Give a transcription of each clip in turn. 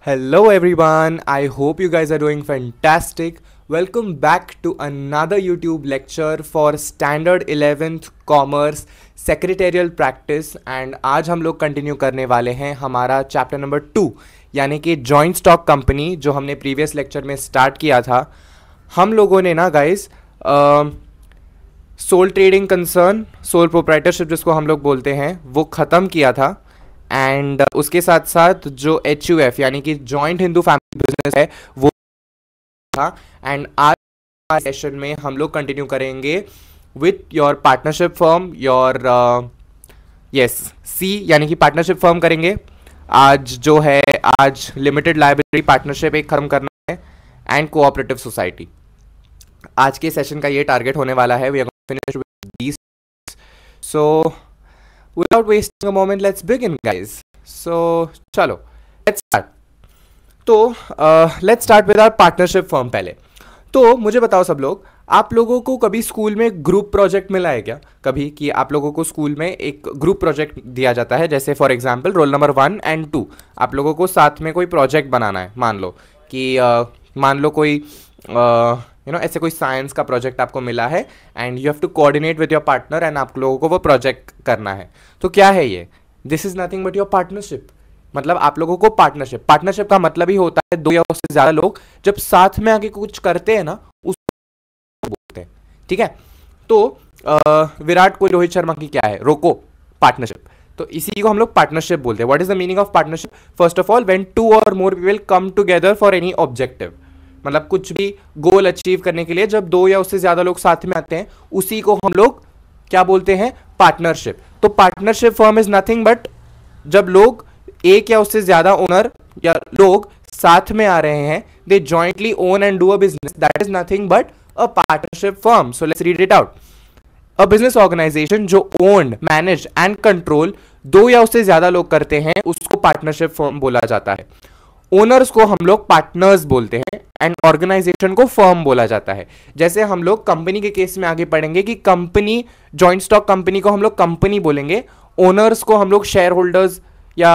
Hello everyone, I hope you guys are doing fantastic. Welcome back to another YouTube lecture for Standard 11th Commerce Secretarial Practice and आज हम लोग continue करने वाले हैं हमारा chapter number 2 यानी कि जॉइंट स्टॉक कंपनी जो हमने प्रीवियस लेक्चर में स्टार्ट किया था। हम लोगों ने ना guys sole trading concern, sole proprietorship जिसको हम लोग बोलते हैं, वो ख़त्म किया था एंड उसके साथ साथ जो HUF यानी कि जॉइंट हिंदू फैमिली बिजनेस है वो था। एंड आज सेशन में हम लोग कंटिन्यू करेंगे with your partnership firm, your see यानी कि पार्टनरशिप फर्म करेंगे। आज जो है आज लिमिटेड लाइबिलिटी पार्टनरशिप एक खत्म करना है एंड कोऑपरेटिव सोसाइटी। आज के सेशन का ये टारगेट होने वाला है। We are going to finish with these. सो without wasting a moment, let's begin guys. So चलो let's start. तो let's start with our partnership firm। पहले तो मुझे बताओ सब लोग, आप लोगों को कभी स्कूल में ग्रुप प्रोजेक्ट मिला है क्या? कभी कि आप लोगों को स्कूल में एक ग्रुप प्रोजेक्ट दिया जाता है, जैसे for example roll number 1 and 2 आप लोगों को साथ में कोई प्रोजेक्ट बनाना है। मान लो कि मान लो कोई ऐसे कोई साइंस का प्रोजेक्ट आपको मिला है and you have to coordinate with your partner and आप लोगों को वो प्रोजेक्ट करना है। तो क्या है ये? This is nothing but your partnership. मतलब आप लोगों को पार्टनरशिप का मतलब ही होता है दो या उससे ज्यादा लोग जब साथ में आके कुछ करते हैं ना, उसको बोलते हैं। ठीक है, तो विराट कोहली, रोहित शर्मा की क्या है? रोको पार्टनरशिप। तो इसी को हम लोग पार्टनरशिप बोलते हैं। What is the meaning of partnership? First of all, when 2 और more people come together for any objective, मतलब कुछ भी गोल अचीव करने के लिए जब 2 या उससे ज्यादा लोग साथ में आते हैं, उसी को हम लोग क्या बोलते हैं? पार्टनरशिप। तो partnership firm is nothing but जब लोग एक या उससे ज्यादा ओनर या लोग साथ में आ रहे हैं, they jointly own and do a business, that is nothing but a partnership firm. So let's read it out. A business organisation जो ओन्ड, मैनेज एंड कंट्रोल 2 या उससे ज्यादा लोग करते हैं, उसको पार्टनरशिप फर्म बोला जाता है। ओनर्स को हम लोग पार्टनर्स बोलते हैं एंड ऑर्गेनाइजेशन को फर्म बोला जाता है। जैसे हम लोग कंपनी के केस में आगे पढ़ेंगे कि कंपनी, जॉइंट स्टॉक कंपनी को हम लोग कंपनी बोलेंगे, ओनर्स को हम लोग शेयर होल्डर्स या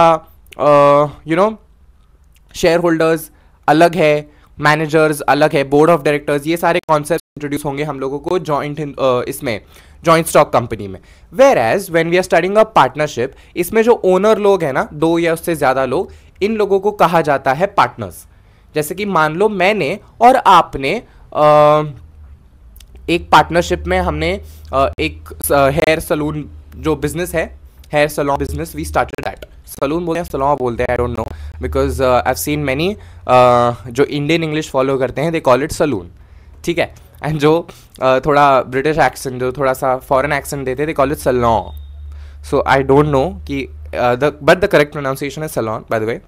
शेयर होल्डर्स अलग है, मैनेजर्स अलग है, बोर्ड ऑफ डायरेक्टर्स, ये सारे कॉन्सेप्ट इंट्रोड्यूस होंगे हम लोगों को इसमें जॉइंट स्टॉक कंपनी में। Whereas when we are starting a partnership, इसमें जो ओनर लोग हैं ना, 2 या उससे ज्यादा लोग, इन लोगों को कहा जाता है पार्टनर्स। जैसे कि मान लो मैंने और आपने एक पार्टनरशिप में हमने एक हेयर सलून जो बिजनेस है, hair salon business, we started that. Salon बोलते हैं, सलून बोलते हैं, I don't know, because I have seen many जो इंडियन इंग्लिश फॉलो करते हैं, दे कॉल इट सलून। ठीक है, एंड जो थोड़ा ब्रिटिश एक्सेंट, जो थोड़ा सा फॉरेन एक्सेंट देते हैं, they call it saloon. So I don't know कि but the correct pronunciation is saloon by the way.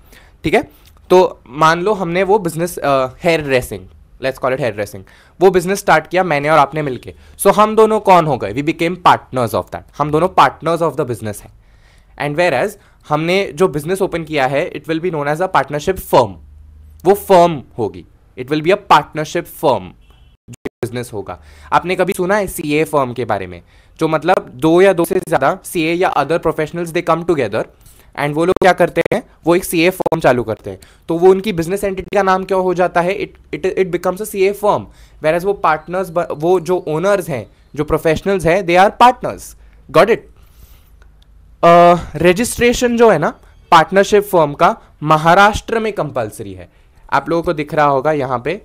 ठीक है, तो मान लो हमने वो business hair dressing, let's call it hair dressing, वो बिजनेस स्टार्ट किया मैंने और आपने मिलके। सो हम दोनों कौन हो गए? We became partners of that. हम दोनों पार्टनर्स ऑफ द बिजनेस है। एंड वेयर एज हमने जो बिजनेस ओपन किया है, it will be known as a partnership firm. वो फर्म होगी, it will be a partnership firm business होगा। आपने कभी सुना है CA फर्म के बारे में? जो मतलब 2 या 2 से ज्यादा CA या other professionals they come together and वो लोग क्या करते हैं? वो एक CA फर्म चालू करते हैं। तो वो उनकी बिजनेस एंटिटी का नाम क्या हो जाता है? It becomes a CA firm. Whereas वो पार्टनर्स, वो जो ओनर्स हैं, जो प्रोफेशनल्स हैं, they are partners. Got it? Registration जो है ना पार्टनरशिप फर्म का, महाराष्ट्र में कंपलसरी है। आप लोगों को दिख रहा होगा यहाँ पे,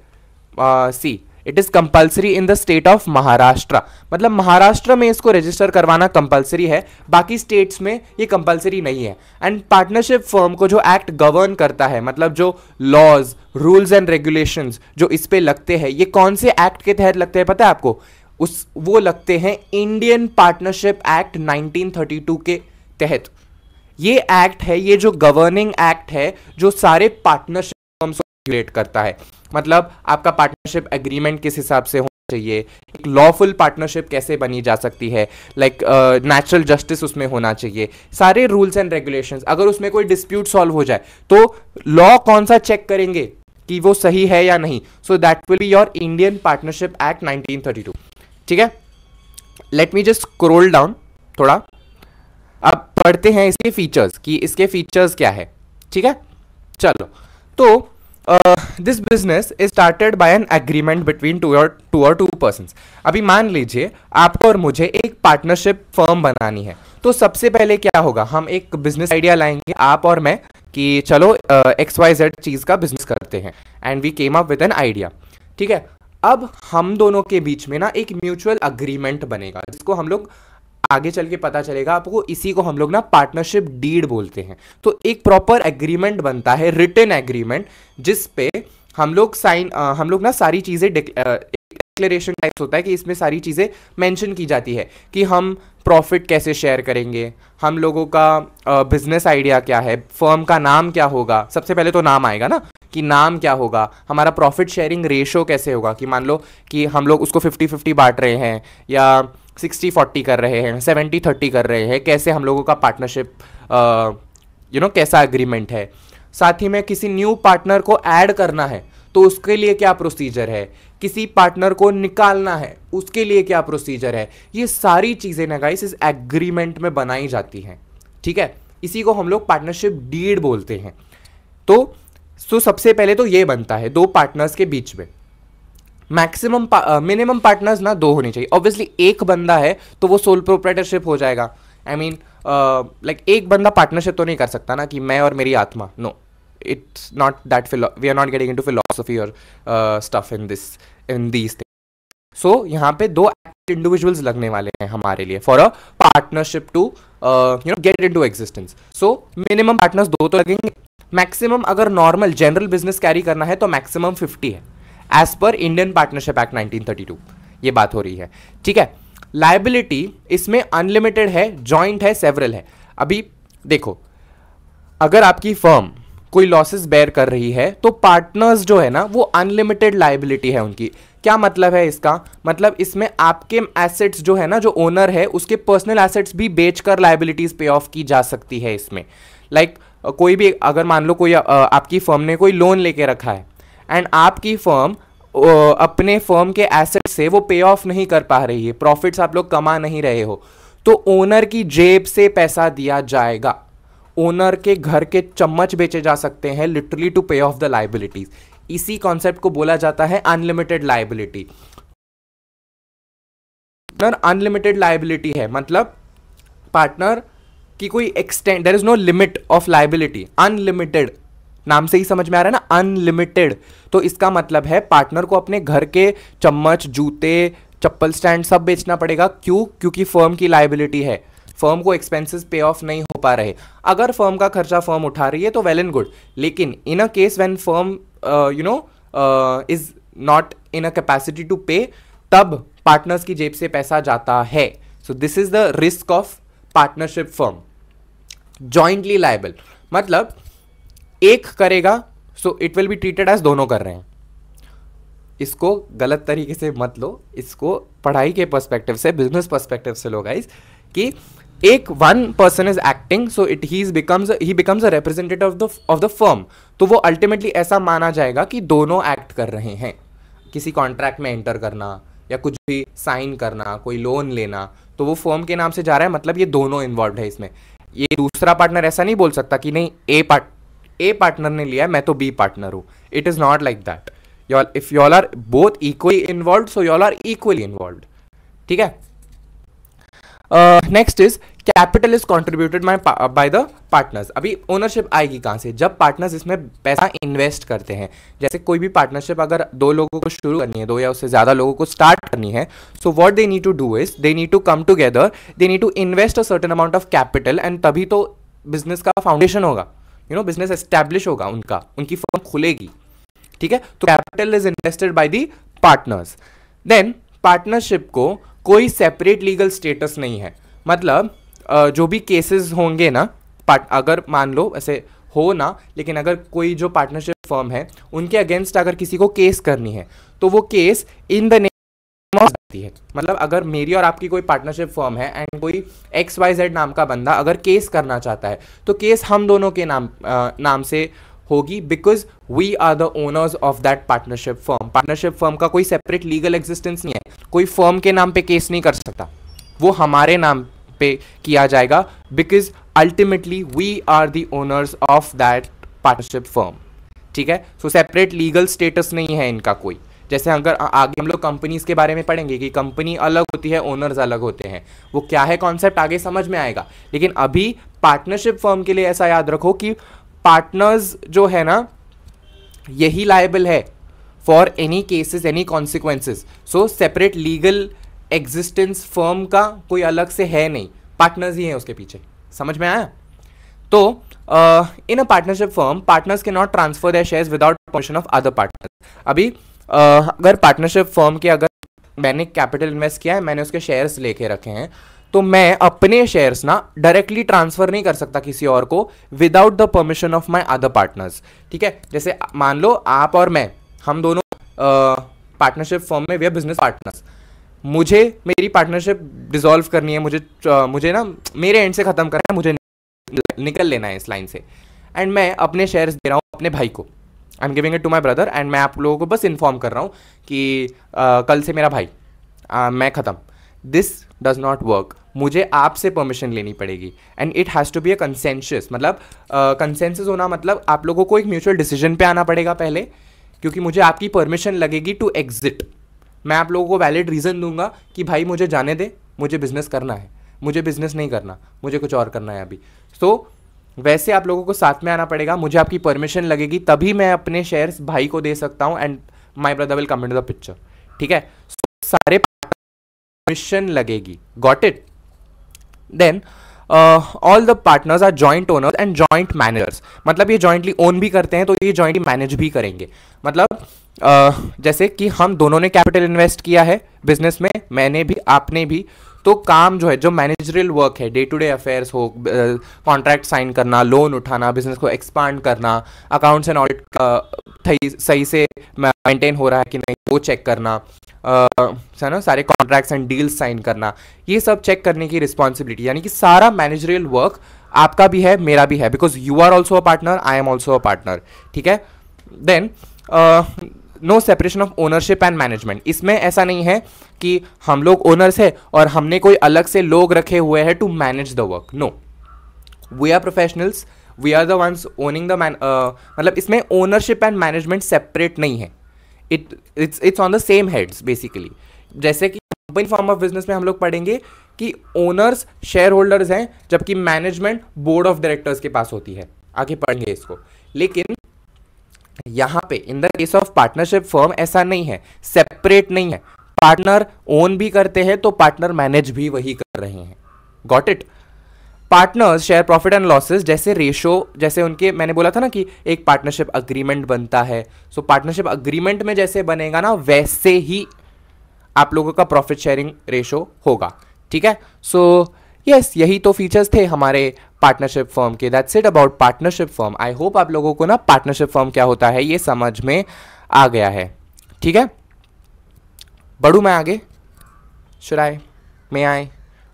see, it is compulsory in the state of Maharashtra. मतलब महाराष्ट्र में इसको रजिस्टर करवाना कंपल्सरी है, बाकी स्टेट्स में ये कंपल्सरी नहीं है। एंड पार्टनरशिप फर्म को जो एक्ट गवर्न करता है, मतलब जो लॉज, रूल्स एंड रेगुलेशंस जो इस पे लगते हैं, ये कौन से एक्ट के तहत लगते हैं पता है आपको? वो लगते हैं इंडियन पार्टनरशिप एक्ट 1932 के तहत। ये एक्ट है, ये जो गवर्निंग एक्ट है, जो सारे पार्टनरशिप फर्म्स को रेगुलेट करता है। मतलब आपका पार्टनरशिप एग्रीमेंट किस हिसाब से होना चाहिए, एक लॉफुल पार्टनरशिप कैसे बनी जा सकती है, लाइक नेचुरल जस्टिस उसमें होना चाहिए, सारे रूल्स एंड रेगुलेशंस। अगर उसमें कोई डिस्प्यूट सॉल्व हो जाए तो लॉ कौन सा चेक करेंगे कि वो सही है या नहीं? So that will be your Indian partnership act 1932। ठीक है, let me just scroll down थोड़ा। अब पढ़ते हैं इसके फीचर्स कि इसके फीचर्स क्या है। ठीक है, चलो तो this business is started by an agreement between two persons. अभी मान लीजिए आपको और मुझे एक पार्टनरशिप फर्म बनानी है, तो सबसे पहले क्या होगा, हम एक बिजनेस आइडिया लाएंगे आप और मैं कि चलो XYZ चीज़ का बिजनेस करते हैं, and we came up with an idea. ठीक है, अब हम दोनों के बीच में ना एक म्यूचुअल अग्रीमेंट बनेगा, जिसको हम लोग आगे चल के पता चलेगा आपको, इसी को हम लोग ना पार्टनरशिप डीड बोलते हैं। तो एक प्रॉपर एग्रीमेंट बनता है, रिटन एग्रीमेंट, जिस पे हम लोग ना सारी चीज़ें डिक्लेरेशन टाइप्स होता है कि इसमें सारी चीज़ें मेंशन की जाती है कि हम प्रॉफिट कैसे शेयर करेंगे, हम लोगों का बिजनेस आइडिया क्या है, फर्म का नाम क्या होगा, सबसे पहले तो नाम आएगा ना कि नाम क्या होगा, हमारा प्रॉफिट शेयरिंग रेशो कैसे होगा, कि मान लो कि हम लोग उसको 50-50 बांट रहे हैं या 60-40 कर रहे हैं, 70-30 कर रहे हैं, कैसे हम लोगों का पार्टनरशिप कैसा एग्रीमेंट है। साथ ही में किसी न्यू पार्टनर को ऐड करना है तो उसके लिए क्या प्रोसीजर है, किसी पार्टनर को निकालना है उसके लिए क्या प्रोसीजर है, ये सारी चीज़ें ना गाइस इस एग्रीमेंट में बनाई जाती हैं। ठीक है, इसी को हम लोग पार्टनरशिप डीड बोलते हैं। तो सबसे पहले तो ये बनता है दो पार्टनर्स के बीच में। मैक्सिमम मिनिमम पार्टनर्स ना दो होने चाहिए। ऑब्वियसली एक बंदा है तो वो सोल प्रोप्राइटरशिप हो जाएगा। आई मीन लाइक एक बंदा पार्टनरशिप तो नहीं कर सकता ना कि मैं और मेरी आत्मा, no, it's not that, we are not getting into philosophy और stuff in these things. So यहाँ पे दो इंडिविजुअल्स लगने वाले हैं हमारे लिए for a partnership to get into existence. So minimum partners दो तो लगेंगे। मैक्सिमम अगर नॉर्मल जनरल बिजनेस कैरी करना है तो मैक्सिमम 50 है, as per Indian partnership act 1932 ये बात हो रही है। ठीक है, लायबिलिटी इसमें अनलिमिटेड है, जॉइंट है, सेवरल है। अभी देखो, अगर आपकी फर्म कोई लॉसेस बेयर कर रही है तो पार्टनर्स जो है ना वो अनलिमिटेड लायबिलिटी है उनकी। क्या मतलब है इसका, मतलब इसमें आपके एसेट्स जो है ना, जो ओनर है उसके पर्सनल एसेट्स भी बेचकर लायबिलिटीज पे ऑफ की जा सकती है इसमें। लाइक कोई भी, अगर मान लो कोई आपकी फर्म ने कोई लोन लेके रखा है एंड आपकी फर्म अपने फर्म के एसेट से वो पे ऑफ नहीं कर पा रही है, प्रॉफिट्स आप लोग कमा नहीं रहे हो, तो ओनर की जेब से पैसा दिया जाएगा। ओनर के घर के चम्मच बेचे जा सकते हैं लिटरली टू पे ऑफ द लायबिलिटीज। इसी कॉन्सेप्ट को बोला जाता है अनलिमिटेड लायबिलिटी। अनलिमिटेड लायबिलिटी है मतलब पार्टनर की कोई extent, there is no limit of liability, unlimited, नाम से ही समझ में आ रहा है ना, अनलिमिटेड। तो इसका मतलब है पार्टनर को अपने घर के चम्मच, जूते, चप्पल स्टैंड सब बेचना पड़ेगा। क्यों? क्योंकि फर्म की लायबिलिटी है, फर्म को एक्सपेंसेस पे ऑफ नहीं हो पा रहे। अगर फर्म का खर्चा फर्म उठा रही है तो वेल एंड गुड, लेकिन in a case when firm is not in a capacity to pay, तब पार्टनर्स की जेब से पैसा जाता है। So this is the risk of partnership firm. Jointly liable मतलब एक करेगा so it will be treated as दोनों कर रहे हैं। इसको गलत तरीके से मत लो, इसको पढ़ाई के पर्सपेक्टिव से, बिजनेस पर्सपेक्टिव से लो गाइस, कि एक one person is acting so it he becomes a representative of the firm. तो वो अल्टीमेटली ऐसा माना जाएगा कि दोनों एक्ट कर रहे हैं। किसी कॉन्ट्रैक्ट में एंटर करना या कुछ भी साइन करना, कोई लोन लेना, तो वो फर्म के नाम से जा रहा है, मतलब ये दोनों इन्वॉल्व है इसमें। ये दूसरा पार्टनर ऐसा नहीं बोल सकता कि नहीं ए पार्टनर ने लिया है मैं तो बी पार्टनर हूं। It is not like that. If you all are both equally involve so you all are equally involve. ठीक है, next is capital is contributed by the partners. अभी ओनरशिप आएगी कहां से? जब पार्टनर्स इसमें पैसा इन्वेस्ट करते हैं। जैसे कोई भी पार्टनरशिप अगर दो लोगों को शुरू करनी है, दो या उससे ज्यादा लोगों को स्टार्ट करनी है, so what they need to do is they need to come together, they need to invest a certain amount of capital, and तभी तो बिजनेस का फाउंडेशन होगा, बिजनेस एस्टैब्लिश होगा, उनकी फर्म खुलेगी। ठीक है, तो capital is invested by the partners. Then partnership को कोई सेपरेट लीगल स्टेटस नहीं है। मतलब जो भी केसेस होंगे ना, अगर मान लो ऐसे हो ना, लेकिन अगर कोई जो पार्टनरशिप फर्म है उनके अगेंस्ट अगर किसी को केस करनी है तो वो case in the name of जाती है। मतलब अगर मेरी और आपकी कोई पार्टनरशिप फर्म है एंड कोई XYZ नाम का बंदा अगर केस करना चाहता है तो केस हम दोनों के नाम से होगी, because we are the owners of that partnership firm. Partnership firm का कोई सेपरेट लीगल एग्जिस्टेंस नहीं है, कोई फर्म के नाम पे केस नहीं कर सकता, वो हमारे नाम पे किया जाएगा, because ultimately we are the owners of that partnership firm. ठीक है। सो सेपरेट लीगल स्टेटस नहीं है इनका कोई। जैसे अगर आगे हम लोग कंपनीज के बारे में पढ़ेंगे कि कंपनी अलग होती है, ओनर्स अलग होते हैं, वो क्या है कॉन्सेप्ट आगे समझ में आएगा। लेकिन अभी पार्टनरशिप फर्म के लिए ऐसा याद रखो कि पार्टनर्स जो है ना, यही लायबल है for any cases, any consequences. So separate legal existence firm का कोई अलग से है नहीं, पार्टनर्स ही हैं उसके पीछे। समझ में आया? तो in a partnership firm partners can not transfer their shares without permission of other partners. अभी अगर पार्टनरशिप फर्म के अगर मैंने कैपिटल इन्वेस्ट किया है, मैंने उसके शेयर्स लेके रखे हैं, तो मैं अपने शेयर्स ना डायरेक्टली ट्रांसफर नहीं कर सकता किसी और को without the permission of my other partners. ठीक है, जैसे मान लो आप और मैं, हम दोनों पार्टनरशिप फर्म में वी आर बिजनेस पार्टनर्स। मुझे मेरी पार्टनरशिप डिसॉल्व करनी है, मुझे ना मेरे एंड से खत्म करना है, मुझे निकल लेना है इस लाइन से, एंड मैं अपने शेयर्स दे रहा हूँ अपने भाई को। I am giving it to my brother and मैं आप लोगों को बस इन्फॉर्म कर रहा हूँ कि कल से मेरा भाई, मैं ख़त्म। दिस डज नॉट वर्क, मुझे आपसे परमिशन लेनी पड़ेगी and it has to be a consensus. मतलब कंसेंसस होना मतलब आप लोगों को एक म्यूचुअल डिसीजन पे आना पड़ेगा पहले, क्योंकि मुझे आपकी परमिशन लगेगी टू एग्जिट। मैं आप लोगों को वैलिड रीज़न दूंगा कि भाई मुझे जाने दे, मुझे बिजनेस करना है, मुझे बिजनेस नहीं करना, मुझे कुछ और करना है अभी। सो वैसे आप लोगों को साथ में आना पड़ेगा, मुझे आपकी परमिशन लगेगी, तभी मैं अपने शेयर्स भाई को दे सकता हूँ and my brother will come into the picture. ठीक है, सारे परमिशन लगेगी। Got it? Then all the partners are joint owners and joint managers. मतलब ये जॉइंटली ओन भी करते हैं तो ये जॉइंटली मैनेज भी करेंगे। मतलब जैसे कि हम दोनों ने कैपिटल इन्वेस्ट किया है बिजनेस में, मैंने भी आपने भी, तो काम जो है, जो मैनेजरियल वर्क है, डे टू डे अफेयर्स हो, कॉन्ट्रैक्ट साइन करना, लोन उठाना, बिजनेस को एक्सपांड करना, अकाउंट्स एंड ऑडिट सही से मेंटेन हो रहा है कि नहीं वो चेक करना, है ना, सारे कॉन्ट्रैक्ट्स एंड डील्स साइन करना, ये सब चेक करने की रिस्पॉन्सिबिलिटी, यानी कि सारा मैनेजरियल वर्क आपका भी है, मेरा भी है, because you are also a partner, I am also a partner. ठीक है, then no separation of ownership and management. इसमें ऐसा नहीं है कि हम लोग ओनर्स है और हमने कोई अलग से लोग रखे हुए हैं to manage the work. No, we are professionals, we are the ones owning the मतलब इसमें ओनरशिप एंड मैनेजमेंट सेपरेट नहीं है, it's on the same heads basically. जैसे कि कंपनी फॉर्म ऑफ बिजनेस में हम लोग पढ़ेंगे कि ओनर्स शेयर होल्डर्स हैं, जबकि मैनेजमेंट बोर्ड ऑफ डायरेक्टर्स के पास होती है, आगे पढ़ेंगे इसको। लेकिन यहां पे in the case of partnership firm ऐसा नहीं है, सेपरेट नहीं है। पार्टनर ओन भी करते हैं तो पार्टनर मैनेज भी वही कर रहे हैं। Got it? Partners share profit and losses, जैसे रेशो, जैसे उनके मैंने बोला था ना कि एक पार्टनरशिप अग्रीमेंट बनता है, सो पार्टनरशिप अग्रीमेंट में जैसे बनेगा ना, वैसे ही आप लोगों का प्रॉफिट शेयरिंग रेशो होगा। ठीक है, सो यस, यही तो फीचर्स थे हमारे पार्टनरशिप फर्म के। That's it about partnership firm. I hope आप लोगों को ना पार्टनरशिप फर्म क्या होता है ये समझ में आ गया है। ठीक है, बढ़ू मैं आगे? Should I, may I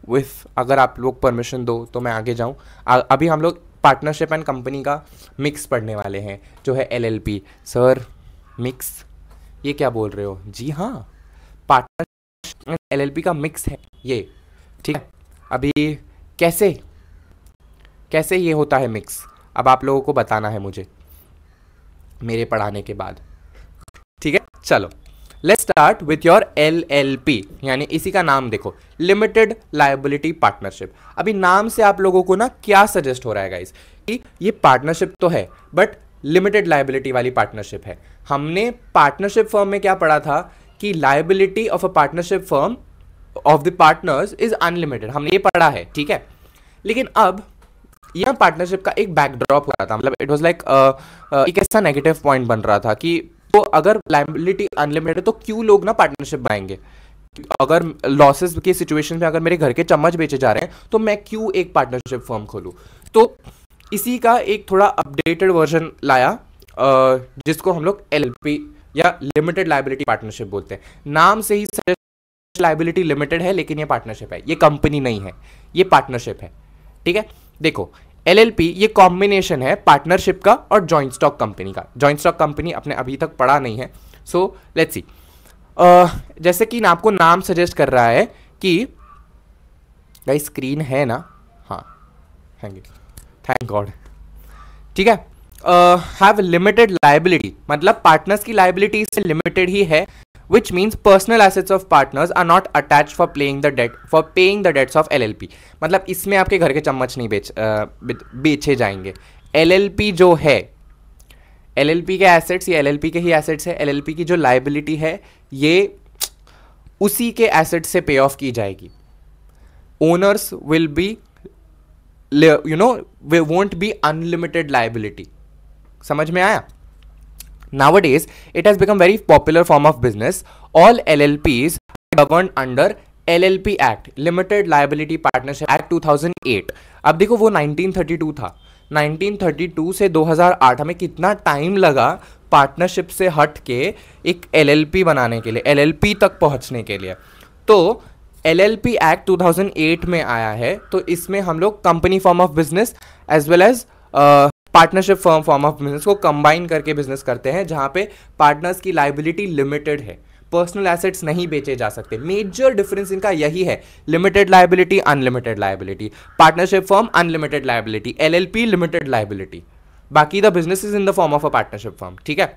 with, अगर आप लोग परमिशन दो तो मैं आगे जाऊं। अभी हम लोग पार्टनरशिप एंड कंपनी का मिक्स पढ़ने वाले हैं, जो है LLP। सर मिक्स, ये क्या बोल रहे हो? जी हाँ, पार्टनरशिप एंड LLP का मिक्स है ये। ठीक है, अभी कैसे ये होता है मिक्स, अब आप लोगों को बताना है मुझे मेरे पढ़ाने के बाद। ठीक है, चलो let's start with your LLP, यानी इसी का नाम देखो, लिमिटेड लायबिलिटी पार्टनरशिप। अभी नाम से आप लोगों को ना क्या सजेस्ट हो रहा है गाइस, कि ये पार्टनरशिप तो है बट लिमिटेड लायबिलिटी वाली पार्टनरशिप है। हमने पार्टनरशिप फर्म में क्या पढ़ा था कि liability of a partnership firm of the partners is unlimited, हमने ये पढ़ा है। ठीक है, लेकिन अब यह पार्टनरशिप का एक बैकड्रॉप हो रहा था, मतलब इट वाज लाइक एक ऐसा नेगेटिव पॉइंट बन रहा था कि तो अगर लायबिलिटी अनलिमिटेड है तो क्यों लोग ना पार्टनरशिप बनाएंगे। अगर लॉसेस के सिचुएशन में अगर मेरे घर के चम्मच बेचे जा रहे हैं तो मैं क्यों एक पार्टनरशिप फर्म खोलूं। तो इसी का एक थोड़ा अपडेटेड वर्जन लाया, जिसको हम लोग LLP या लिमिटेड लायबिलिटी पार्टनरशिप बोलते हैं। नाम से ही लायबिलिटी लिमिटेड है, लेकिन ये पार्टनरशिप है, ये कंपनी नहीं है, ये पार्टनरशिप है। ठीक है, देखो LLP ये कॉम्बिनेशन है पार्टनरशिप का और जॉइंट स्टॉक कंपनी का। जॉइंट स्टॉक कंपनी अपने अभी तक पढ़ा नहीं है, सो लेट्स सी। जैसे कि आपको नाम सजेस्ट कर रहा है कि भाई स्क्रीन है ना, हाँ थैंक यू, थैंक गॉड। ठीक है, हैव लिमिटेड लाइबिलिटी, मतलब पार्टनर्स की लाइबिलिटी इससे लिमिटेड ही है, which means personal assets of partners are not attached for paying the debts of LLP। मतलब इसमें आपके घर के चम्मच नहीं बेचे जाएंगे। LLP जो है, LLP के एसेट्स, ये LLP के ही एसेट्स है। LLP की जो लाइबिलिटी है ये उसी के एसेट से पे ऑफ की जाएगी। Owners will be, way won't be unlimited liability. समझ में आया? Nowadays, it has become very popular form of business. All LLPs are governed under LLP Act, Limited Liability Partnership Act 2008। अब देखो वो 1932 था, 1932 से 2008 हमें कितना टाइम लगा पार्टनरशिप से हट के एक LLP बनाने के लिए, LLP तक पहुंचने के लिए। तो LLP Act 2008 में आया है, तो इसमें हम लोग company form of business as well as partnership form of business को कंबाइन करके बिजनेस करते हैं, जहां पे पार्टनर्स की लाइबिलिटी लिमिटेड है, पर्सनल एसेट्स नहीं बेचे जा सकते। मेजर डिफरेंस इनका यही है, limited liability, unlimited liability, partnership firm unlimited liability, LLP limited liability, बाकी the business is in the form of a partnership firm. ठीक है,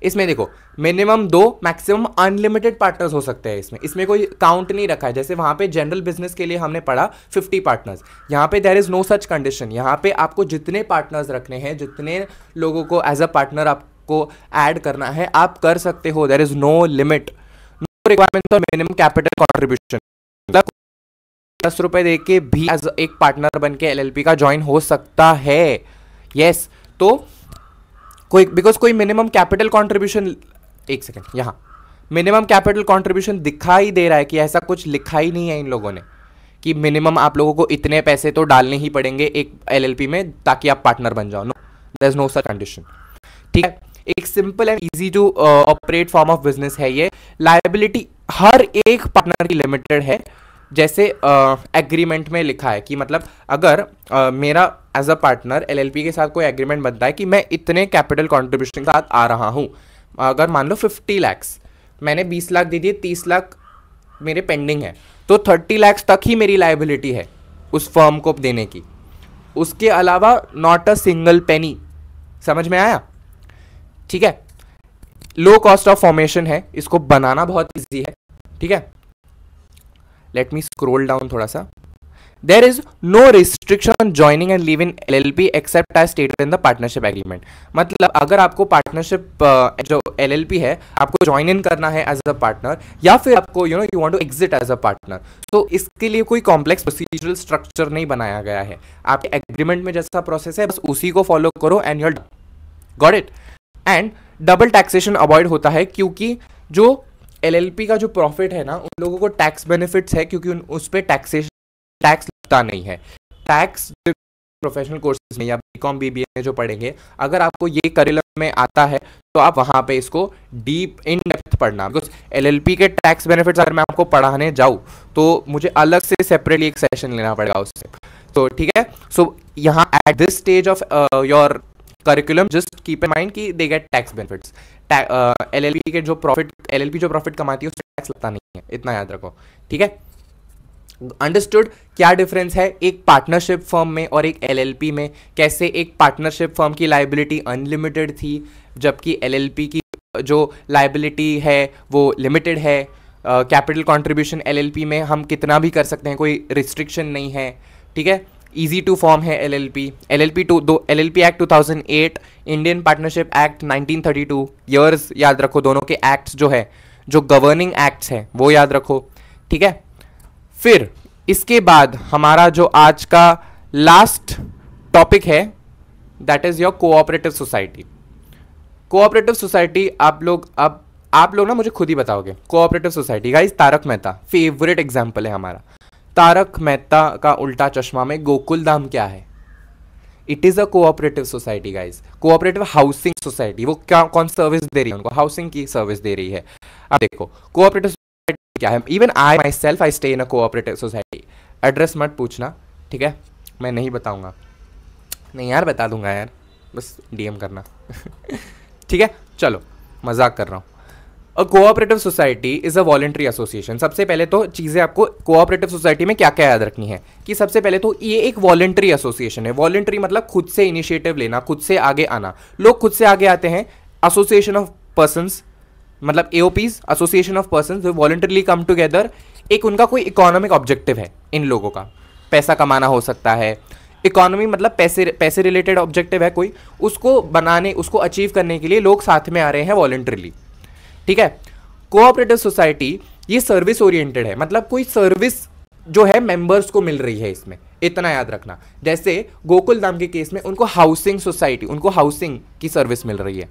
इसमें देखो मिनिमम 2 मैक्सिमम अनलिमिटेड पार्टनर्स हो सकते हैं। इसमें कोई काउंट नहीं रखा है, जैसे वहां पे जनरल बिजनेस के लिए हमने पढ़ा 50 पार्टनर्स, यहाँ पे there is no such condition. यहाँ पे आपको जितने पार्टनर्स रखने हैं, जितने लोगों को एज अ पार्टनर आपको ऐड करना है, आप कर सकते हो। There is no limit, no requirement for minimum capital contribution. मतलब 10 रुपए दे के भी एज एक पार्टनर बन के LLP का ज्वाइन हो सकता है। यस, तो कोई मिनिमम कैपिटल कंट्रीब्यूशन, एक सेकंड, यहां मिनिमम कैपिटल कंट्रीब्यूशन दिखाई दे रहा है कि ऐसा कुछ लिखा ही नहीं है इन लोगों ने कि मिनिमम आप लोगों को इतने पैसे तो डालने ही पड़ेंगे एक LLP में ताकि आप पार्टनर बन जाओ। No, there is no such condition. ठीक है, एक सिंपल एंड इजी जो ऑपरेट फॉर्म ऑफ बिजनेस है ये। लायबिलिटी हर एक पार्टनर की लिमिटेड है, जैसे एग्रीमेंट में लिखा है कि मतलब अगर मेरा एज अ पार्टनर LLP के साथ कोई एग्रीमेंट बनता है कि मैं इतने कैपिटल कॉन्ट्रीब्यूशन के साथ आ रहा हूँ, अगर मान लो 50 lakhs, मैंने 20 लाख दे दिए, 30 लाख मेरे पेंडिंग है, तो 30 lakhs तक ही मेरी लाइबिलिटी है उस फर्म को देने की, उसके अलावा नॉट अ सिंगल पेनी। समझ में आया? ठीक है, लो कॉस्ट ऑफ फॉर्मेशन है, इसको बनाना बहुत ईजी है। ठीक है, लेट मी स्क्रॉल डाउन थोड़ा सा। There is no restriction on joining and leaving LLP except as stated in the partnership agreement. मतलब अगर आपको पार्टनरशिप जो LLP है आपको ज्वाइन इन करना है एज अ पार्टनर, या फिर आपको you want to exit as a partner, तो इसके लिए कोई कॉम्प्लेक्स प्रोसीजरल स्ट्रक्चर नहीं बनाया गया है। आपके एग्रीमेंट में जैसा प्रोसेस है बस उसी को फॉलो करो and you are got it. And double taxation avoid होता है, क्योंकि जो LLP का जो प्रॉफिट है ना, उन लोगों को टैक्स बेनिफिट्स है, क्योंकि उस पर टैक्स लगता नहीं है। टैक्स प्रोफेशनल कोर्सेज में या BCom BBA में जो पढ़ेंगे, अगर आपको ये करिकुलम में आता है तो आप वहां पे इसको डीप इन डेप्थ पढ़ना, बिकॉज LLP के टैक्स बेनिफिट्स अगर मैं आपको पढ़ाने जाऊँ तो मुझे अलग से सेपरेटली एक सेशन लेना पड़ेगा उससे। तो ठीक है, सो यहाँ at this stage of your curriculum just keep in mind कि they get tax benefits. LLP जो प्रॉफिट कमाती है उससे टैक्स लगता नहीं है, इतना याद रखो। ठीक है, अंडरस्टूड? क्या डिफरेंस है एक पार्टनरशिप फर्म में और एक LLP में? कैसे एक पार्टनरशिप फर्म की लाइबिलिटी अनलिमिटेड थी जबकि LLP की जो लाइबिलिटी है वो लिमिटेड है। कैपिटल कंट्रीब्यूशन LLP में हम कितना भी कर सकते हैं, कोई रिस्ट्रिक्शन नहीं है। ठीक है, इजी टू फॉर्म है LLP act 2008, Indian partnership act 1932। Years याद रखो, दोनों के एक्ट्स जो है, जो गवर्निंग एक्ट्स हैं वो याद रखो। ठीक है, फिर इसके बाद हमारा जो आज का लास्ट टॉपिक है that is your cooperative society. Cooperative society आप लोग ना मुझे खुद ही बताओगे। Cooperative society guys, Tarak Mehta favourite example है हमारा। तारक मेहता का उल्टा चश्मा में गोकुल धाम क्या है? It is a cooperative society guys, cooperative housing society. वो क्या कौन सर्विस दे रही है? उनको हाउसिंग की सर्विस दे रही है। अब देखो कोऑपरेटिव सोसाइटी क्या है। Even I my self I stay in a cooperative society. Address मत पूछना, ठीक है, मैं नहीं बताऊंगा। नहीं यार, बता दूंगा यार, बस DM करना। ठीक है, चलो मजाक कर रहा हूँ। अ cooperative society is a voluntary association. सबसे पहले तो चीज़ें आपको कोऑपरेटिव सोसाइटी में क्या क्या याद रखनी है कि सबसे पहले तो ये एक वॉलंटरी एसोसिएशन है। वॉलंटरी मतलब खुद से इनिशिएटिव लेना, खुद से आगे आना। लोग खुद से आगे आते हैं। एसोसिएशन ऑफ पर्सन्स मतलब एओपीज, एसोसिएशन ऑफ पर्सन्स जो वॉलंटरीली कम टुगेदर। एक उनका कोई इकोनॉमिक ऑब्जेक्टिव है इन लोगों का, पैसा कमाना हो सकता है। इकोनॉमी मतलब पैसे रिलेटेड ऑब्जेक्टिव है कोई, उसको बनाने, उसको अचीव करने के लिए लोग साथ में आ रहे हैं वॉलंटरीली। ठीक है। कोऑपरेटिव सोसाइटी ये सर्विस ओरिएंटेड है, मतलब कोई सर्विस जो है मेंबर्स को मिल रही है इसमें, इतना याद रखना। जैसे गोकुल धाम के केस में उनको हाउसिंग सोसाइटी, उनको हाउसिंग की सर्विस मिल रही है।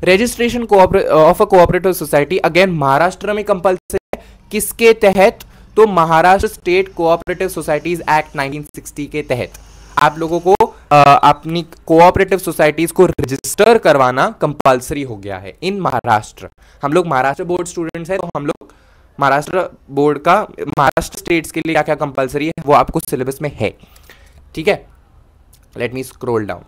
Registration of a cooperative society again Maharashtra में कंपल्सरी है। किसके तहत? तो Maharashtra state cooperative societies act 1960 के तहत आप लोगों को अपनी कोऑपरेटिव सोसाइटीज को रजिस्टर करवाना कंपलसरी हो गया है इन महाराष्ट्र। हम लोग महाराष्ट्र बोर्ड स्टूडेंट्स हैं, तो हम लोग महाराष्ट्र बोर्ड का महाराष्ट्र स्टेट्स के लिए क्या क्या कंपलसरी है वो आपको सिलेबस में है। ठीक है, लेट मी स्क्रॉल डाउन।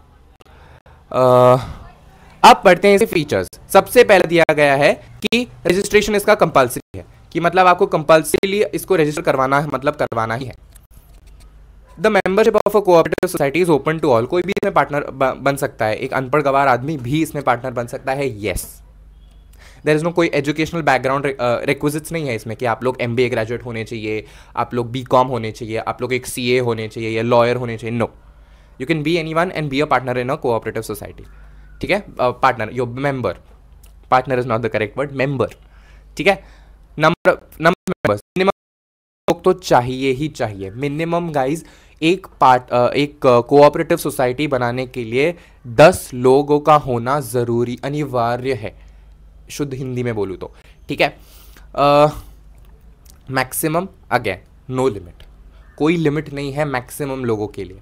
अब पढ़ते हैं इसे फीचर्स। सबसे पहले दिया गया है कि रजिस्ट्रेशन इसका कंपलसरी है, कि मतलब आपको कंपलसरीली इसको रजिस्टर करवाना है, मतलब करवाना ही है। The membership of a cooperative society is open to all. कोई भी इसमें पार्टनर बन सकता है, एक अनपढ़ गवार आदमी भी इसमें पार्टनर बन सकता है। येस, देयर इज नो कोई एजुकेशनल बैकग्राउंड रिक्विजिट्स नहीं है इसमें कि आप लोग एमबीए ग्रेजुएट होने चाहिए, आप लोग बीकॉम होने चाहिए, आप लोग एक सीए होने चाहिए या लॉयर होने चाहिए। No, you can be anyone and be a partner in a cooperative society. ठीक है, partner, your member, partner is not the correct word, member. ठीक है, नंबर मेंबर्स मिनिमम लोग तो चाहिए ही चाहिए। मिनिमम गाइज एक कोऑपरेटिव सोसाइटी बनाने के लिए 10 लोगों का होना जरूरी, अनिवार्य है, शुद्ध हिंदी में बोलूँ तो। ठीक है, मैक्सिमम अगेन नो लिमिट, कोई लिमिट नहीं है मैक्सिमम लोगों के लिए।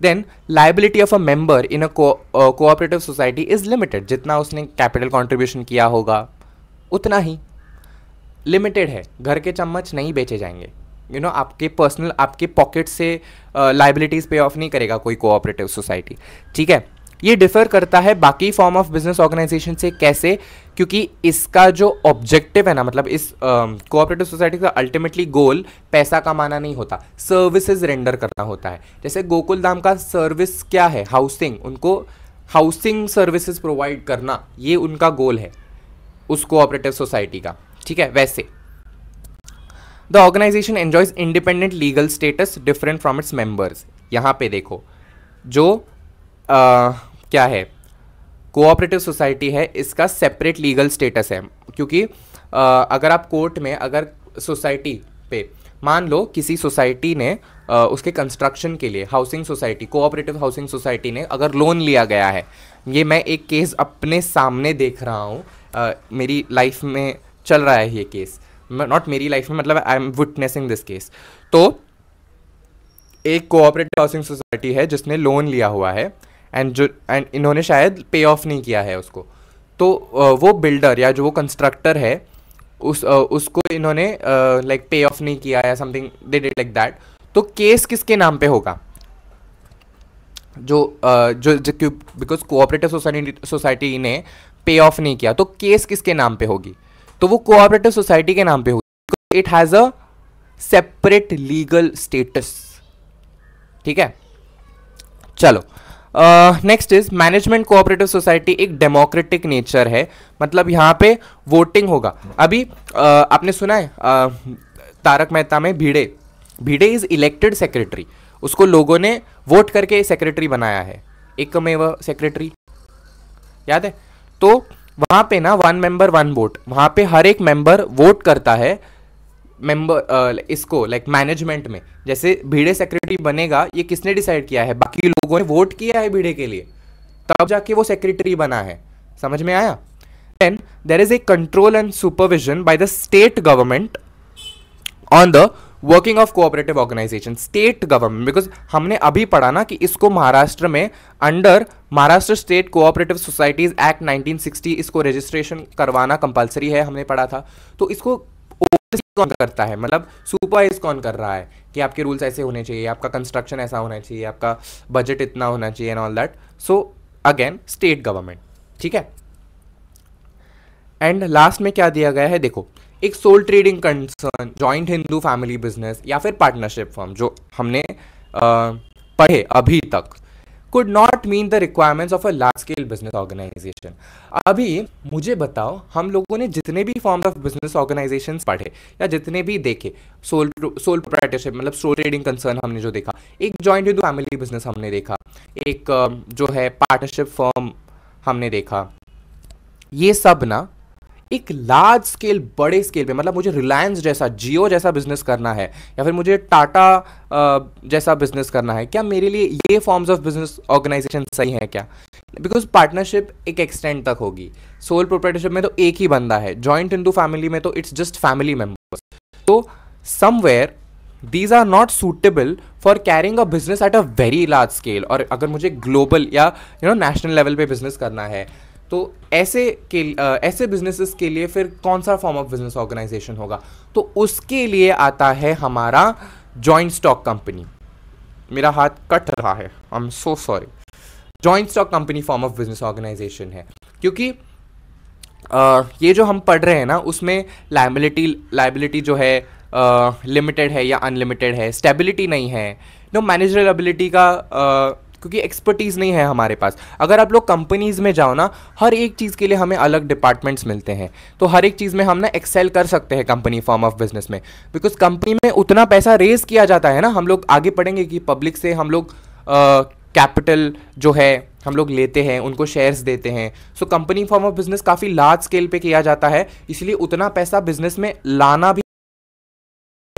Then liability of a member in a cooperative society is limited. जितना उसने कैपिटल कंट्रीब्यूशन किया होगा उतना ही लिमिटेड है। घर के चम्मच नहीं बेचे जाएंगे। यू नो, आपके पर्सनल, आपके पॉकेट से लाइबिलिटीज पे ऑफ नहीं करेगा कोई कोऑपरेटिव सोसाइटी। ठीक है, ये डिफर करता है बाकी फॉर्म ऑफ बिजनेस ऑर्गेनाइजेशन से। कैसे? क्योंकि इसका जो ऑब्जेक्टिव है ना, मतलब इस कोऑपरेटिव सोसाइटी का अल्टीमेटली गोल पैसा कमाना नहीं होता, सर्विसेज रेंडर करना होता है। जैसे गोकुल धाम का सर्विस क्या है? हाउसिंग। उनको हाउसिंग सर्विसेज प्रोवाइड करना, ये उनका गोल है उस कोऑपरेटिव सोसाइटी का। ठीक है, वैसे the organisation enjoys independent legal status different from its members. यहाँ पे देखो, जो क्या है, कोऑपरेटिव सोसाइटी है, इसका सेपरेट लीगल स्टेटस है। क्योंकि अगर आप कोर्ट में, अगर सोसाइटी पे मान लो किसी सोसाइटी ने उसके कंस्ट्रक्शन के लिए, housing society, cooperative housing society ने अगर लोन लिया गया है, ये मैं एक केस अपने सामने देख रहा हूँ, मेरी लाइफ में चल रहा है ये केस, नॉट मेरी लाइफ में, मतलब I am witnessing this case. तो एक कोऑपरेटिव हाउसिंग सोसाइटी है जिसने लोन लिया हुआ है एंड इन्होंने शायद पे ऑफ नहीं किया है उसको। तो वो बिल्डर या जो वो कंस्ट्रक्टर है उसको इन्होंने लाइक पे ऑफ नहीं किया या something, they did like that. तो केस किसके नाम पे होगा? जो बिकॉज कोऑपरेटिव सोसाइटी ने पे ऑफ नहीं किया, तो केस किसके नाम पे होगी? तो वो कोऑपरेटिव सोसाइटी के नाम पे होगी। It has a separate legal status. ठीक है, चलो next is management. Cooperative society एक डेमोक्रेटिक नेचर है, मतलब यहाँ पे वोटिंग होगा। अभी आपने सुना है तारक मेहता में भिड़े इज इलेक्टेड सेक्रेटरी, उसको लोगों ने वोट करके सेक्रेटरी बनाया है, एकमेव सेक्रेटरी, याद है? तो वहां पे ना 1 मेंबर 1 वोट, वहां पे हर एक मेंबर वोट करता है मेंबर इसको लाइक मैनेजमेंट में। जैसे भिड़े सेक्रेटरी बनेगा, ये किसने डिसाइड किया है? बाकी लोगों ने वोट किया है भिड़े के लिए, तब जाके वो सेक्रेटरी बना है। समझ में आया? Then there is a control and supervision by the state government on the working of cooperative organisation. State government, because हमने अभी पढ़ा ना कि इसको महाराष्ट्र में under Maharashtra state cooperative societies act 1960 इसको रजिस्ट्रेशन करवाना कंपलसरी है, हमने पढ़ा था। तो इसको कौन करता है, मतलब सुपरवाइज कौन कर रहा है कि आपके रूल्स ऐसे होने चाहिए, आपका कंस्ट्रक्शन ऐसा होना चाहिए, आपका बजट इतना होना चाहिए and all that. So again state government. ठीक है, एंड लास्ट में क्या दिया गया है, देखो, एक sole trading concern, joint Hindu family business या फिर पार्टनरशिप फर्म जो हमने पढ़े अभी तक could not meet the requirements of a large scale business organization। अभी मुझे बताओ, हम लोगों ने जितने भी फॉर्म्स ऑफ बिजनेस ऑर्गेनाइजेशंस पढ़े या जितने भी देखे, सोल प्रोप्राइटरशिप मतलब सोल ट्रेडिंग कंसर्न हमने जो देखा, एक जॉइंट हिंदू फैमिली बिजनेस हमने देखा, एक जो है पार्टनरशिप फर्म हमने देखा, ये सब ना एक लार्ज स्केल, बड़े स्केल पे, मतलब मुझे रिलायंस जैसा, जियो जैसा बिजनेस करना है या फिर मुझे टाटा जैसा बिजनेस करना है, क्या मेरे लिए ये फॉर्म्स ऑफ बिजनेस ऑर्गेनाइजेशन सही है क्या? बिकॉज पार्टनरशिप एक एक्सटेंड तक होगी, सोल प्रोप्राइटरशिप में तो एक ही बंदा है, जॉइंट हिंदू फैमिली में तो इट्स जस्ट फैमिली मेंबर्स। तो somewhere these are not suitable for carrying a business at a very large scale। और अगर मुझे ग्लोबल या नेशनल लेवल पे बिजनेस करना है, तो ऐसे बिजनेसेस के लिए फिर कौन सा फॉर्म ऑफ बिजनेस ऑर्गेनाइजेशन होगा? तो उसके लिए आता है हमारा जॉइंट स्टॉक कंपनी। मेरा हाथ कट रहा है, I am so sorry. Joint stock company form of business organisation है, क्योंकि ये जो हम पढ़ रहे हैं ना, उसमें लाइबिलिटी जो है लिमिटेड है या अनलिमिटेड है, स्टेबिलिटी नहीं है, मैनेजरल एबिलिटी का क्योंकि एक्सपर्टीज़ नहीं है हमारे पास। अगर आप लोग कंपनीज़ में जाओ ना, हर एक चीज़ के लिए हमें अलग डिपार्टमेंट्स मिलते हैं, तो हर एक चीज़ में हम ना एक्सेल कर सकते हैं कंपनी फॉर्म ऑफ बिजनेस में, बिकॉज कंपनी में उतना पैसा रेज किया जाता है ना। हम लोग आगे पढ़ेंगे कि पब्लिक से हम लोग कैपिटल जो है हम लोग लेते हैं, उनको शेयर्स देते हैं। So company form of business काफ़ी लार्ज स्केल पे किया जाता है, इसलिए उतना पैसा बिजनेस में लाना भी।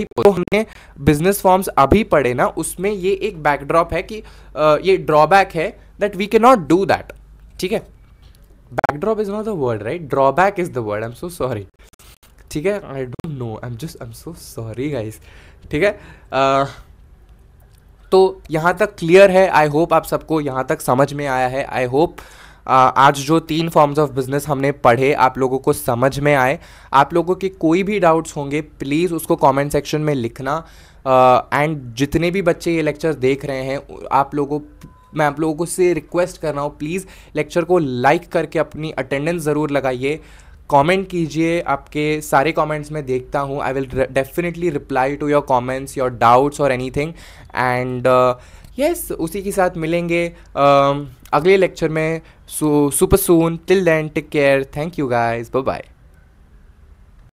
तो हमने बिजनेस फॉर्म्स अभी पढ़े ना, उसमें ये एक बैकड्रॉप है कि ये ड्रॉबैक है that we can not do that. ठीक है, backdrop is not the word, right? Drawback is the word. I am so sorry. ठीक है, I don't know, I am so sorry guys. ठीक है, तो यहाँ तक क्लियर है। आई होप आप सबको यहाँ तक समझ में आया है। आई होप आज जो 3 फॉर्म्स ऑफ बिजनेस हमने पढ़े आप लोगों को समझ में आए। आप लोगों के कोई भी डाउट्स होंगे प्लीज़ उसको कमेंट सेक्शन में लिखना। एंड जितने भी बच्चे ये लेक्चर देख रहे हैं, मैं आप लोगों को से रिक्वेस्ट कर रहा हूँ, प्लीज़ लेक्चर को लाइक करके अपनी अटेंडेंस ज़रूर लगाइए, कमेंट कीजिए। आपके सारे कमेंट्स मैं देखता हूँ। I will definitely reply to your comments, your doubts और एनीथिंग। एंड यस, उसी के साथ मिलेंगे अगले लेक्चर में super soon. Till then take care, thank you guys, bye bye.